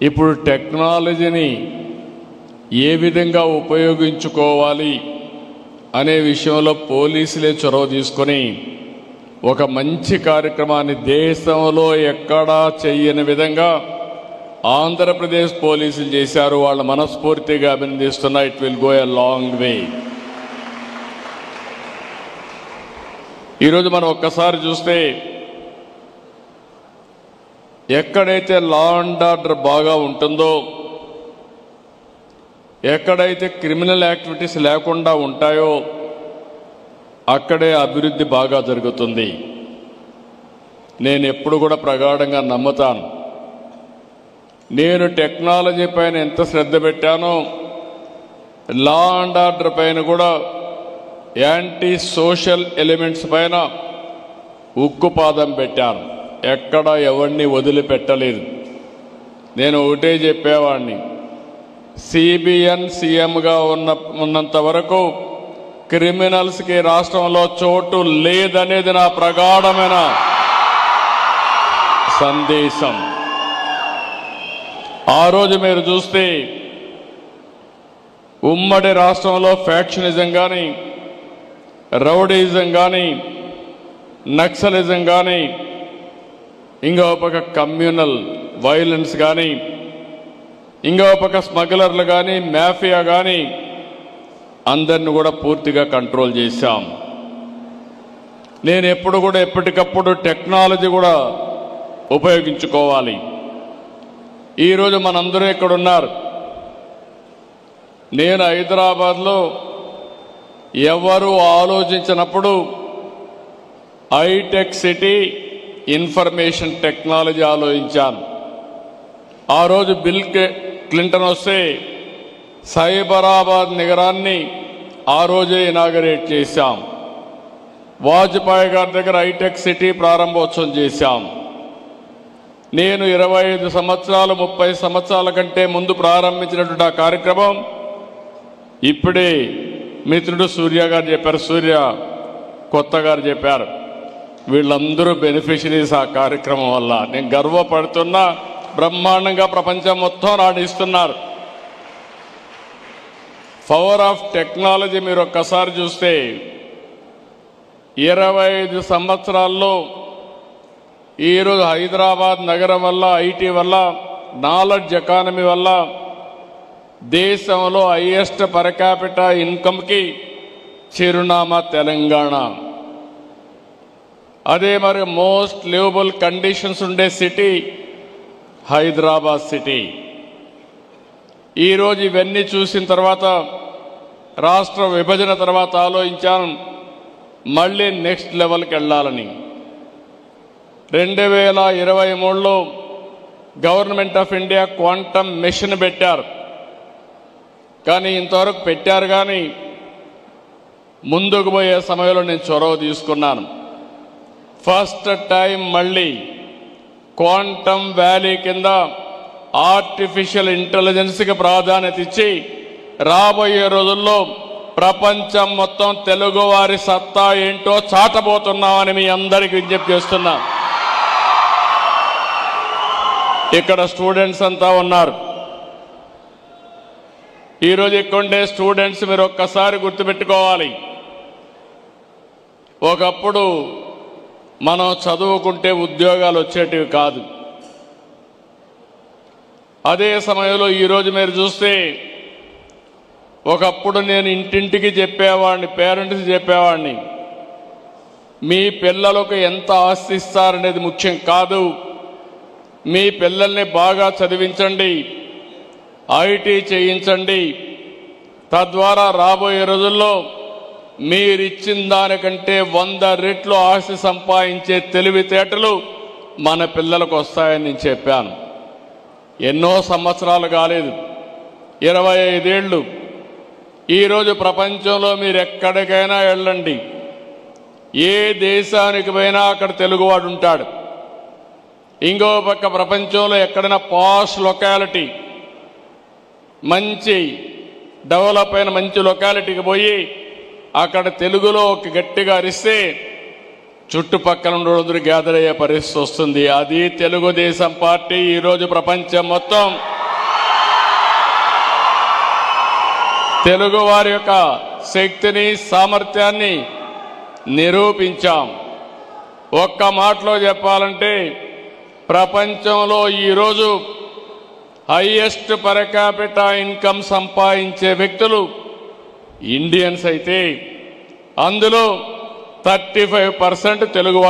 ఇప్పుడు టెక్నాలజీని ఏ విధంగా ఉపయోగించుకోవాలి అనే విషయంలో పోలీసులే చొరవ తీసుకొని ఒక మంచి కార్యక్రమాన్ని దేశంలో ఎక్కడా చేయని విధంగా ఆంధ్రప్రదేశ్ పోలీసులు చేశారు. వాళ్ళ మనస్ఫూర్తిగా అభినందిస్తున్నా. It will go a long way. ఈరోజు మనం ఒక్కసారి చూస్తే ఎక్కడైతే లా అండ్ ఆర్డర్ బాగా ఉంటుందో, ఎక్కడైతే క్రిమినల్ యాక్టివిటీస్ లేకుండా ఉంటాయో అక్కడే అభివృద్ధి బాగా జరుగుతుంది. నేను ఎప్పుడు కూడా ప్రగాఢంగా నమ్ముతాను. నేను టెక్నాలజీ పైన ఎంత శ్రద్ధ పెట్టానో లా అండ్ ఆర్డర్ పైన కూడా, యాంటీ సోషల్ ఎలిమెంట్స్ పైన ఉక్కుపాదం పెట్టాను. ఎక్కడ ఎవరిని వదిలిపెట్టలేదు. నేను ఒకటే చెప్పేవాడిని, సిబిఎన్ సీఎంగా ఉన్నంత వరకు క్రిమినల్స్కి రాష్ట్రంలో చోటు లేదనేది నా ప్రగాఢమైన సందేశం. ఆ రోజు మీరు చూస్తే ఉమ్మడి రాష్ట్రంలో ఫ్యాక్షనిజం కానీ, రౌడీజం కానీ, నక్సలిజం కానీ, ఇంకో పక్క కమ్యూనల్ వైలెన్స్ కానీ, ఇంకో పక్క స్మగ్లర్లు కానీ, మాఫియా కానీ, అందరిని కూడా పూర్తిగా కంట్రోల్ చేశాం. నేను ఎప్పుడు కూడా ఎప్పటికప్పుడు టెక్నాలజీ కూడా ఉపయోగించుకోవాలి. ఈరోజు మనందరూ ఇక్కడ ఉన్నారు. నేను హైదరాబాద్లో ఎవరు ఆలోచించినప్పుడు హైటెక్ సిటీ, ఇన్ఫర్మేషన్ టెక్నాలజీ ఆలోచించాను. ఆ రోజు బిల్ క్లింటన్ వస్తే సైబరాబాద్ నగరాన్ని ఆ రోజే ఇనాగరేట్ చేశాం. వాజ్పేయి గారి దగ్గర హైటెక్ సిటీ ప్రారంభోత్సవం చేశాం. నేను 25 సంవత్సరాలు 30 సంవత్సరాల కంటే ముందు ప్రారంభించినటువంటి ఆ కార్యక్రమం ఇప్పుడే మిత్రుడు సూర్య గారు చెప్పారు, సూర్య కొత్త గారు చెప్పారు. వీళ్ళందరూ బెనిఫిషరీస్ ఆ కార్యక్రమం వల్ల. నేను గర్వపడుతున్నా. బ్రహ్మాండంగా ప్రపంచం మొత్తం రాణిస్తున్నారు. పవర్ ఆఫ్ టెక్నాలజీ మీరు ఒక్కసారి చూస్తే 25 సంవత్సరాల్లో ఈరోజు హైదరాబాద్ నగరం వల్ల, ఐటీ వల్ల, నాలెడ్జ్ ఎకానమీ వల్ల దేశంలో హైయెస్ట్ పర్ క్యాపిటా ఇన్కమ్కి చిరునామా తెలంగాణ. అదే మరి మోస్ట్ లివబుల్ కండిషన్స్ ఉండే సిటీ హైదరాబాద్ సిటీ. ఈరోజు ఇవన్నీ చూసిన తర్వాత, రాష్ట్ర విభజన తర్వాత ఆలోచించాను మళ్ళీ నెక్స్ట్ లెవెల్కి వెళ్ళాలని. 2023లో government of India quantum mission పెట్టారు. కానీ ఇంతవరకు పెట్టారు కానీ ముందుకు పోయే సమయంలో నేను చొరవ తీసుకున్నాను. ఫస్ట్ టైం మళ్ళీ క్వాంటమ్ వ్యాలీ కింద ఆర్టిఫిషియల్ ఇంటెలిజెన్స్కి ప్రాధాన్యత ఇచ్చి రాబోయే రోజుల్లో ప్రపంచం మొత్తం తెలుగువారి సత్తా ఏంటో చాటబోతున్నామని మీ అందరికీ విజ్ఞప్తి చేస్తున్నా. ఇక్కడ స్టూడెంట్స్ అంతా ఉన్నారు. ఈరోజు ఇక్కడ స్టూడెంట్స్ మీరు ఒక్కసారి గుర్తుపెట్టుకోవాలి. ఒకప్పుడు మనం చదువుకుంటే ఉద్యోగాలు వచ్చేటివి కాదు. అదే సమయంలో ఈరోజు మీరు చూస్తే ఒకప్పుడు నేను ఇంటింటికి చెప్పేవాడిని, పేరెంట్స్ చెప్పేవాడిని, మీ పిల్లలకు ఎంత ఆస్తి ఇస్తారనేది ముఖ్యం కాదు, మీ పిల్లల్ని బాగా చదివించండి, ఐటీ చేయించండి, తద్వారా రాబోయే రోజుల్లో మీరిచ్చిన దానికంటే 100 రెట్లు ఆస్తి సంపాదించే తెలివితేటలు మన పిల్లలకు వస్తాయని నేను చెప్పాను. ఎన్నో సంవత్సరాలు కాలేదు, 25 ఏళ్ళు. ఈరోజు ప్రపంచంలో మీరు ఎక్కడికైనా వెళ్ళండి, ఏ దేశానికి పోయినా అక్కడ తెలుగువాడు ఉంటాడు. ఇంకో పక్క ప్రపంచంలో ఎక్కడైనా పాష్ లొకాలిటీ, మంచి డెవలప్ అయిన మంచి లొకాలిటీకి పోయి అక్కడ తెలుగులో ఒక గట్టిగా అరిస్తే చుట్టుపక్కల ఉండేందరూ గ్యాదర్ అయ్యే పరిస్థితి వస్తుంది. అది తెలుగుదేశం పార్టీ ఈరోజు ప్రపంచం మొత్తం తెలుగు వారి యొక్క శక్తిని సామర్థ్యాన్ని నిరూపించాం. ఒక్క మాటలో చెప్పాలంటే ప్రపంచంలో ఈరోజు హైయెస్ట్ పర్ క్యాపిటా ఇన్కమ్ సంపాదించే వ్యక్తులు ఇండియన్స్ అయితే అందులో 35% తెలుగు